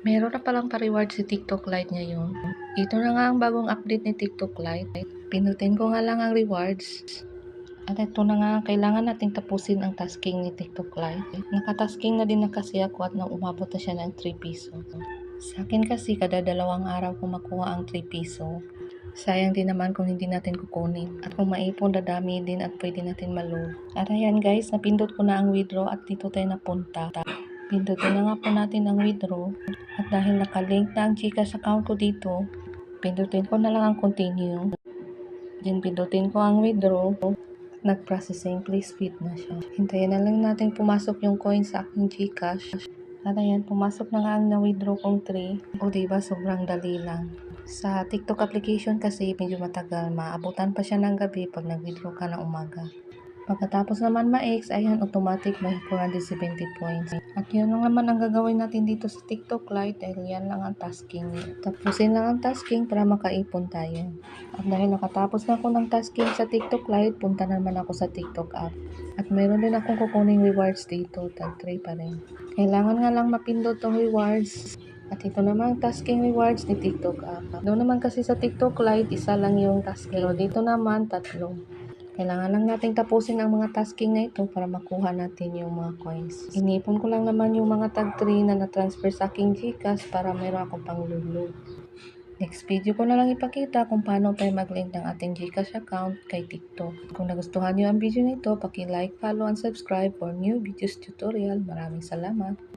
Meron na palang pa-reward si TikTok Lite ngayon. Ito na nga ang bagong update ni TikTok Lite. Pinutin ko nga lang ang rewards. At ito na nga, kailangan nating tapusin ang tasking ni TikTok Lite. Nakatasking na din na kasi ako at nang umabot na siya ng 3 piso. Sa akin kasi, kada 2 araw ko makuha ang 3 piso. Sayang din naman kung hindi natin kukunin. At kung maipon, dadami din at pwede natin ma-load. At ayan guys, napindot ko na ang withdraw at dito tayo napunta. Pindutin na nga po natin ang withdraw. At dahil nakalink na ang GCash account ko dito, pindutin ko na lang ang continue. Then pindutin ko ang withdraw. Nag-processing, please wait na siya. Hintayin na lang natin pumasok yung coin sa aking GCash. At ayan, pumasok na nga ang na-withdraw kong 3. O diba, sobrang dali lang. Sa TikTok application kasi medyo matagal, maabutan pa siya ng gabi pag nag-withdraw ka ng umaga. Pagkatapos naman ma-ex, ayan, automatic may 470 points. At yun lang naman ang gagawin natin dito sa TikTok Lite dahil yan lang ang tasking. Tapusin lang ang tasking para makaipon tayo. At dahil nakatapos na ako ng tasking sa TikTok Lite, punta naman ako sa TikTok app. At mayroon din akong kukuning rewards dito, tag 3 pa rin. Kailangan nga lang mapindot tong rewards. At ito naman ang tasking rewards ni TikTok app. Doon naman kasi sa TikTok Lite, isa lang yung tasking. Pero dito naman, 3. Kailangan lang nating tapusin ang mga tasking na ito para makuha natin yung mga coins. Inipon ko lang naman yung mga tag 3 na na-transfer sa aking GCash para mayroon akong pang-load. Next video ko na lang ipakita kung paano tayo mag-link ng ating GCash account kay TikTok. Kung nagustuhan niyo ang video na ito, paki-like, follow, and subscribe for new videos tutorial. Maraming salamat!